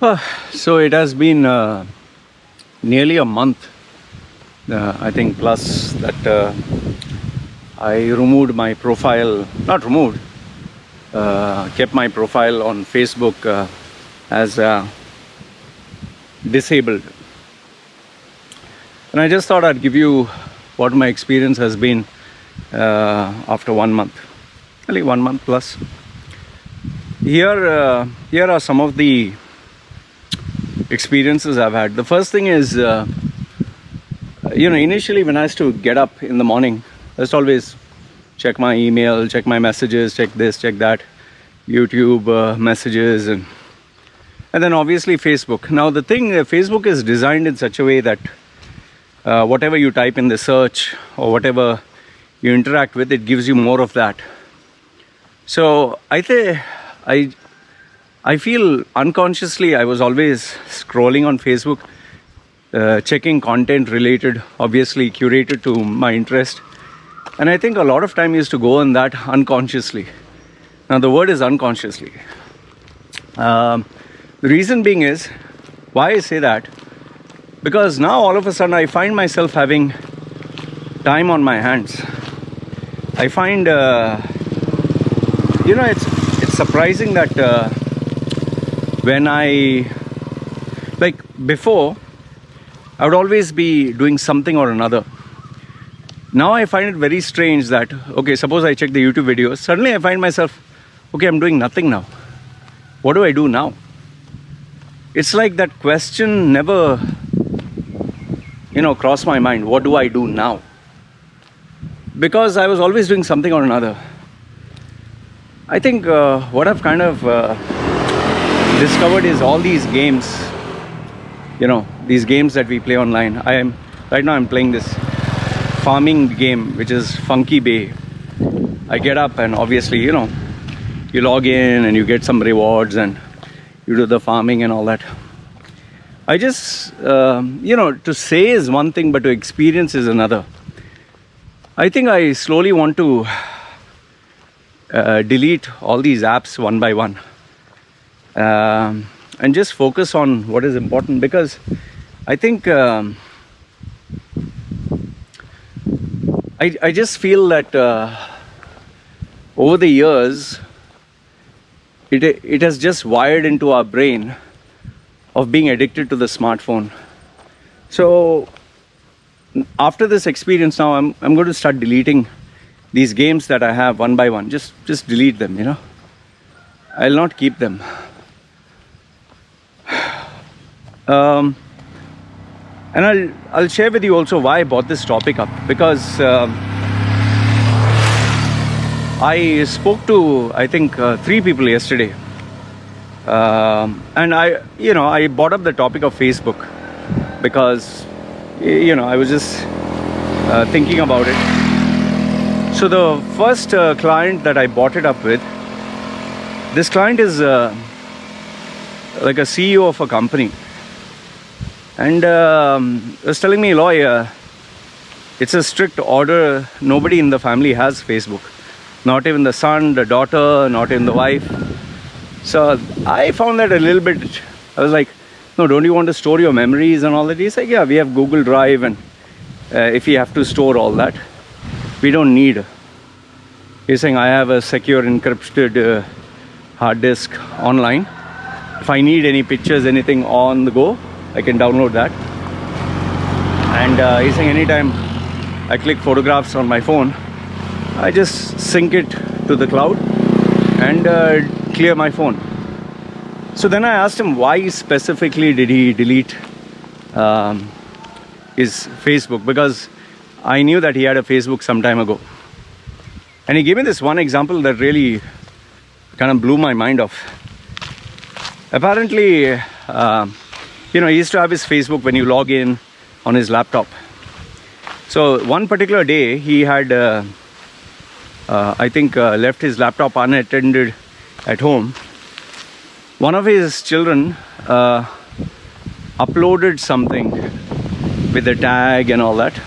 So it has been nearly a month, I think, plus that I removed my profile, not removed, kept my profile on Facebook as disabled. And I just thought I'd give you what my experience has been after 1 month, only 1 month plus. Here are some of the experiences I've had. The first thing is, initially when I used to get up in the morning, I used to always check my email, check my messages, check this, check that, YouTube messages, and then obviously Facebook. Now the thing, Facebook is designed in such a way that whatever you type in the search or whatever you interact with, it gives you more of that. So I feel unconsciously I was always scrolling on Facebook, checking content related, obviously curated to my interest. And I think a lot of time used to go on that unconsciously. Now the word is unconsciously. The reason being is, why I say that, because now all of a sudden I find myself having time on my hands. I find, it's surprising that when before, I would always be doing something or another. Now I find it very strange that, okay, suppose I check the YouTube videos, suddenly I find myself, okay, I'm doing nothing now. What do I do now? It's like that question never, crossed my mind. What do I do now? Because I was always doing something or another. I think what I've kind of discovered is all these games, these games that we play online. Right now I'm playing this farming game, which is Funky Bay. I get up and obviously, you log in and you get some rewards and you do the farming and all that. I just, to say is one thing, but to experience is another. I think I slowly want to delete all these apps one by one. And just focus on what is important, because I think I just feel that over the years it has just wired into our brain of being addicted to the smartphone. So after this experience now, I'm going to start deleting these games that I have one by one. Just delete them, I'll not keep them. And I'll share with you also why I brought this topic up, because I spoke to, I think, 3 people yesterday, and I brought up the topic of Facebook because I was just thinking about it. So the first client that I brought it up with, this client is like a CEO of a company. And was telling me, lawyer, it's a strict order. Nobody in the family has Facebook. Not even the son, the daughter, not even the wife. So I found that a little bit, I was like, no, don't you want to store your memories and all that? He's like, yeah, we have Google Drive, and if you have to store all that, we don't need. He's saying, I have a secure encrypted hard disk online. If I need any pictures, anything on the go, I can download that. And he's saying anytime I click photographs on my phone, I just sync it to the cloud and clear my phone. So then I asked him why specifically did he delete his Facebook, because I knew that he had a Facebook some time ago. And he gave me this one example that really kind of blew my mind off. Apparently, he used to have his Facebook when you log in on his laptop. So one particular day, he had, left his laptop unattended at home. One of his children uploaded something with a tag and all that.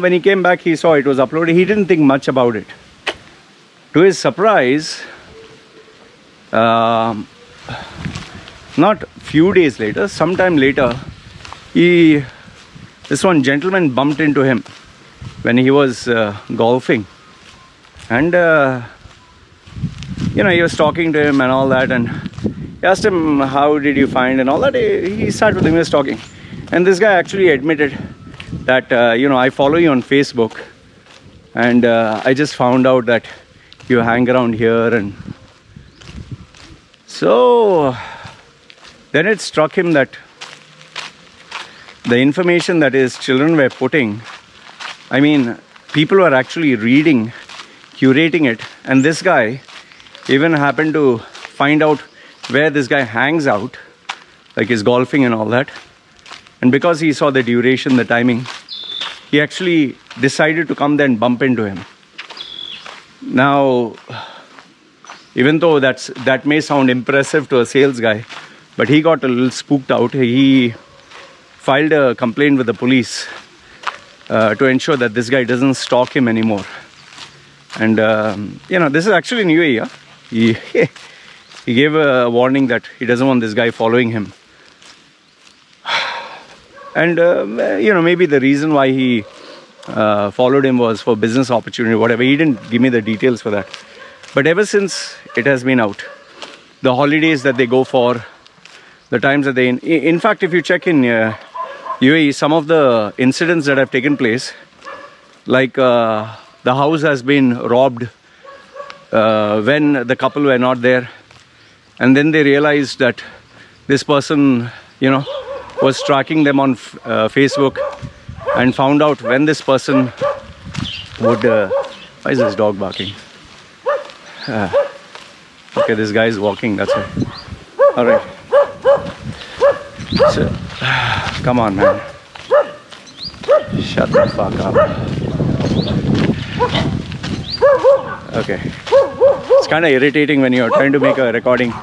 When he came back, he saw it was uploaded. He didn't think much about it. To his surprise, Um, not few days later, sometime later, this one gentleman bumped into him when he was golfing, and he was talking to him and all that, and he asked him, how did you find and all that. He started with him, he was talking, and this guy actually admitted that I follow you on Facebook, and I just found out that you hang around here. And so then it struck him that the information that his children were putting, I mean, people were actually reading, curating it, and this guy even happened to find out where this guy hangs out, like he's golfing and all that. And because he saw the duration, the timing, he actually decided to come there and bump into him. Now, even though that may sound impressive to a sales guy, but he got a little spooked out. He filed a complaint with the police to ensure that this guy doesn't stalk him anymore. And this is actually in UAE. Yeah? He gave a warning that he doesn't want this guy following him. And maybe the reason why he followed him was for business opportunity, whatever. He didn't give me the details for that. But ever since it has been out, the holidays that they go for, the times that they in fact, if you check in UAE, some of the incidents that have taken place, like the house has been robbed when the couple were not there, and then they realized that this person was tracking them on Facebook, and found out when this person would why is this dog barking? Okay, this guy is walking, that's it. All right, so, come on, man, shut the fuck up. Okay, it's kind of irritating when you're trying to make a recording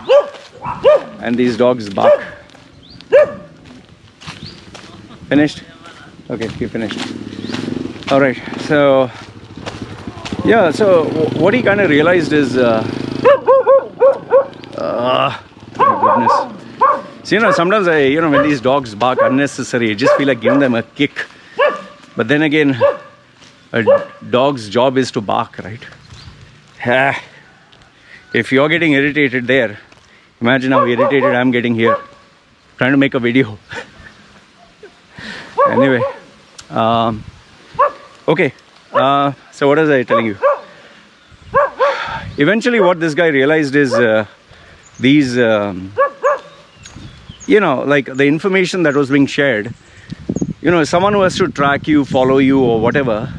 and these dogs bark. Finished? Okay, you finished. All right, so yeah, so what he kind of realized is my goodness. So sometimes when these dogs bark unnecessary, I just feel like giving them a kick. But then again, a dog's job is to bark, right? If you're getting irritated there, imagine how irritated I'm getting here trying to make a video. Anyway, okay, so what was I telling you? Eventually what this guy realized is these like the information that was being shared, someone who has to track you, follow you or whatever,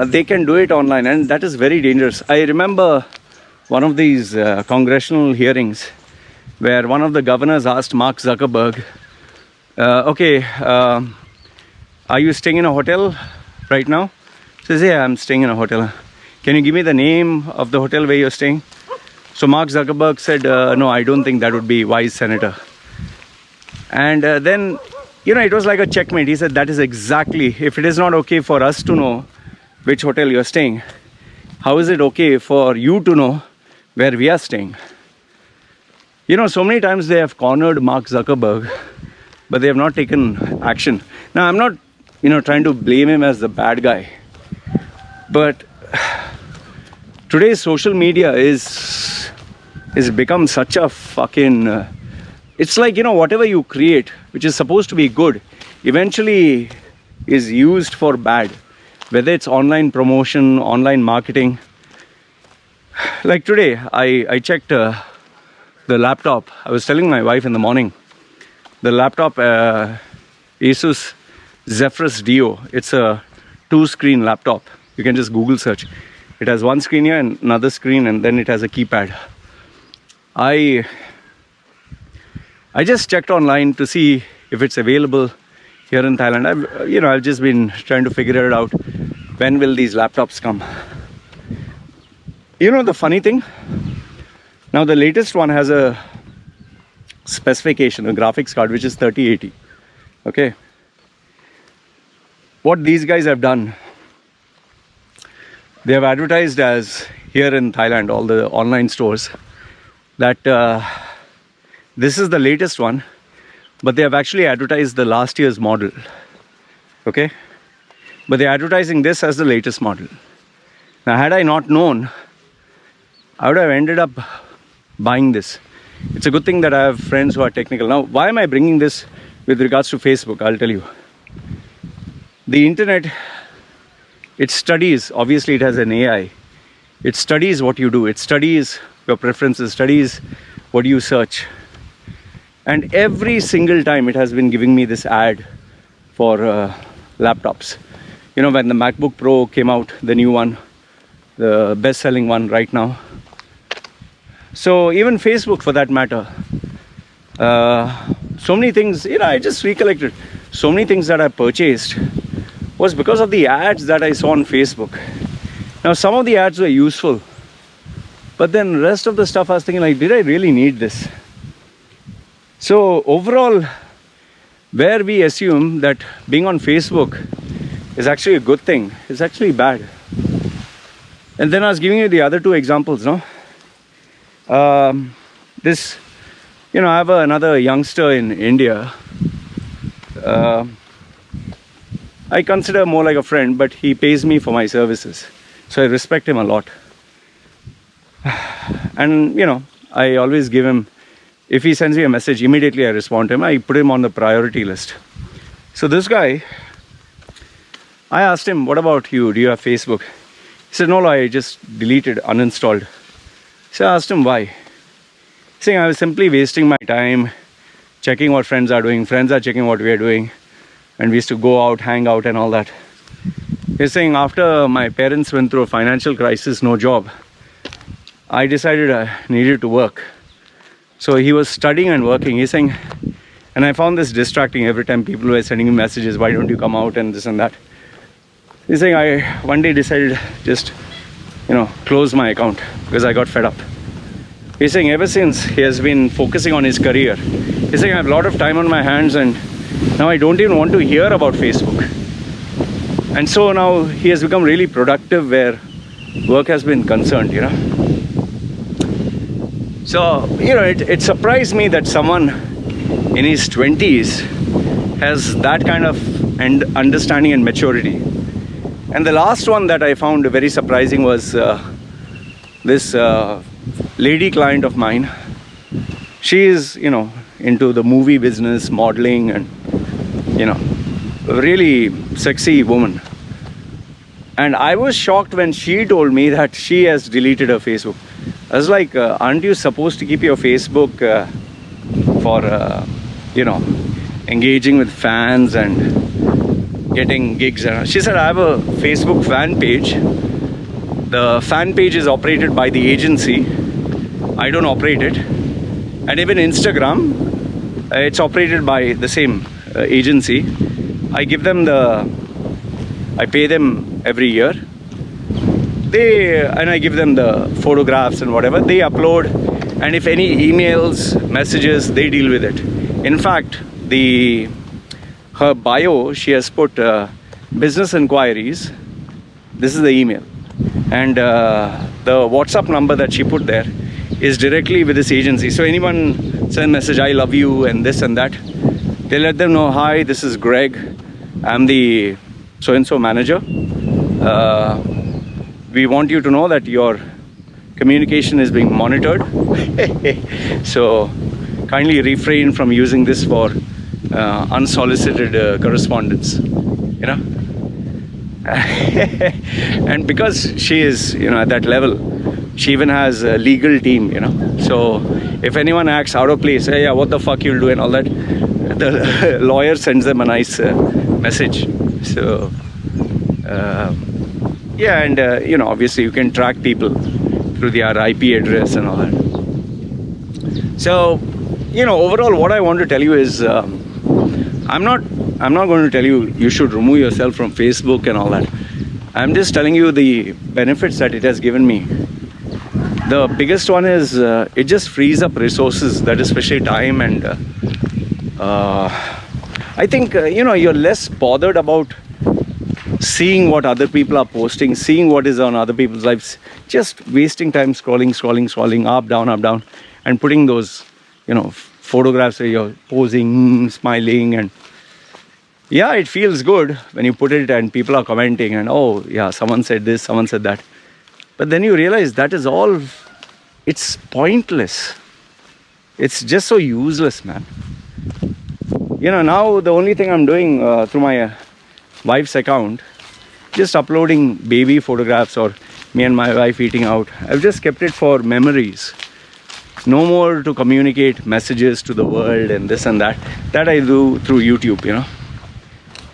they can do it online, and that is very dangerous. I remember one of these congressional hearings where one of the governors asked Mark Zuckerberg, okay, are you staying in a hotel right now? He says, yeah, I'm staying in a hotel. Can you give me the name of the hotel where you're staying? So Mark Zuckerberg said, no, I don't think that would be wise, Senator. And then, it was like a checkmate. He said, that is exactly, if it is not okay for us to know which hotel you're staying, how is it okay for you to know where we are staying? So many times they have cornered Mark Zuckerberg, but they have not taken action. Now, I'm not, trying to blame him as the bad guy, but today's social media is become such a fucking it's like whatever you create which is supposed to be good eventually is used for bad, whether it's online promotion, online marketing. Like today I checked the laptop. I was telling my wife in the morning, the laptop Asus Zephyrus Duo, it's a 2-screen laptop. You can just Google search. It has one screen here and another screen, and then it has a keypad. I just checked online to see if it's available here in Thailand. I've just been trying to figure it out. When will these laptops come? The funny thing, now the latest one has a specification, a graphics card, which is 3080. Okay. What these guys have done, they have advertised as here in Thailand, all the online stores, that this is the latest one, but they have actually advertised the last year's model. Okay? But they're advertising this as the latest model. Now, had I not known, I would have ended up buying this. It's a good thing that I have friends who are technical. Now, why am I bringing this with regards to Facebook? I'll tell you. The internet, it studies, obviously it has an AI. It studies what you do. It studies your preferences, studies what you search. And every single time it has been giving me this ad for laptops. You know, when the MacBook Pro came out, the new one, the best-selling one right now. So even Facebook, for that matter, so many things, you know, I just recollected. So many things that I purchased was because of the ads that I saw on Facebook. Now, some of the ads were useful, but then the rest of the stuff I was thinking, like, did I really need this? So overall, where we assume that being on Facebook is actually a good thing, it's actually bad. And then I was giving you the other two examples, no? This, you know, I have another youngster in India. I consider more like a friend, but he pays me for my services. So I respect him a lot. And, you know, I always give him, if he sends me a message, immediately I respond to him. I put him on the priority list. So this guy, I asked him, what about you? Do you have Facebook? He said, no, I just deleted, uninstalled. So I asked him why. Saying I was simply wasting my time checking what friends are doing. Friends are checking what we are doing. And we used to go out, hang out and all that. He's saying after my parents went through a financial crisis, no job, I decided I needed to work. So he was studying and working. He's saying, and I found this distracting every time people were sending me messages, why don't you come out and this and that. He's saying I one day decided just, you know, close my account because I got fed up. He's saying ever since he has been focusing on his career, he's saying I have a lot of time on my hands and now I don't even want to hear about Facebook. And so now he has become really productive where work has been concerned, you know. So, you know, it surprised me that someone in his 20s has that kind of understanding and maturity. And the last one that I found very surprising was this lady client of mine. She is, you know, into the movie business, modeling and, you know, a really sexy woman. And I was shocked when she told me that she has deleted her Facebook. I was like, aren't you supposed to keep your Facebook for, you know, engaging with fans and getting gigs? She said, I have a Facebook fan page. The fan page is operated by the agency. I don't operate it. And even Instagram, it's operated by the same agency. I give them I pay them every year. And I give them the photographs and whatever they upload, and if any emails, messages, they deal with it. In fact, her bio, she has put business inquiries. This is the email, and the WhatsApp number that she put there is directly with this agency. So anyone send a message, I love you and this and that, they let them know, hi, this is Greg, I'm the so-and-so manager. We want you to know that your communication is being monitored. So kindly refrain from using this for unsolicited correspondence, you know. And because she is, you know, at that level, she even has a legal team, you know. So if anyone acts out of place, hey, yeah, what the fuck you'll do and all that, the lawyer sends them a nice message. So yeah, and you know, obviously you can track people through their IP address and all that. So, you know, overall what I want to tell you is I'm not going to tell you should remove yourself from Facebook and all that. I'm just telling you the benefits that it has given me. The biggest one is it just frees up resources, that is especially time, and I think you know, you're less bothered about seeing what other people are posting, seeing what is on other people's lives, just wasting time scrolling, up, down, and putting those, photographs where you're posing, smiling, and yeah, it feels good when you put it and people are commenting and, oh yeah, someone said this, someone said that. But then you realize that is all, it's pointless. It's just so useless, man. Now the only thing I'm doing through my wife's account, just uploading baby photographs or me and my wife eating out. I've just kept it for memories. No more to communicate messages to the world and this and that. That I do through YouTube,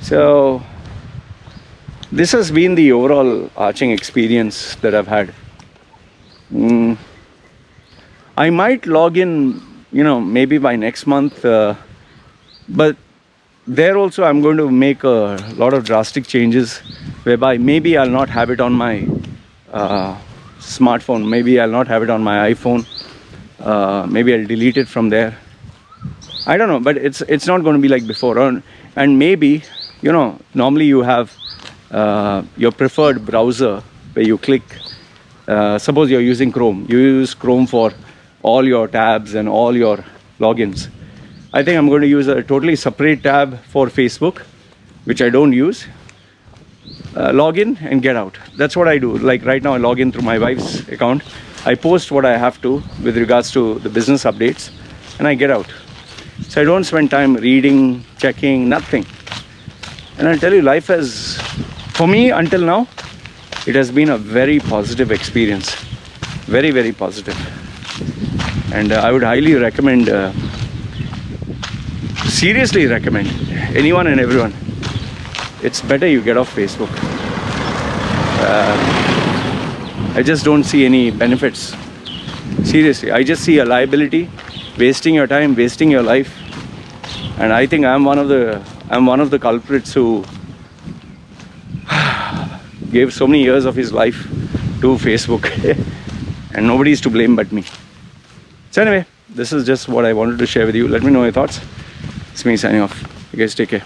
So this has been the overall arching experience that I've had. I might log in, maybe by next month, but there also I'm going to make a lot of drastic changes whereby maybe I'll not have it on my smartphone, maybe I'll not have it on my iPhone, maybe I'll delete it from there. I don't know, but it's not going to be like before. And maybe, normally you have your preferred browser where you click, suppose you're using Chrome, you use Chrome for all your tabs and all your logins. I think I'm going to use a totally separate tab for Facebook, which I don't use. Log in and get out. That's what I do. Like right now I log in through my wife's account. I post what I have to with regards to the business updates and I get out. So I don't spend time reading, checking, nothing. And I'll tell you, life has, for me until now, it has been a very positive experience. Very, very positive. And I would highly recommend, seriously recommend, anyone and everyone, it's better you get off Facebook. I just don't see any benefits. Seriously, I just see a liability, wasting your time, wasting your life. And I think I'm one of the culprits who gave so many years of his life to Facebook. And nobody's to blame but me. So anyway, this is just what I wanted to share with you. Let me know your thoughts. It's me signing off. You guys take care.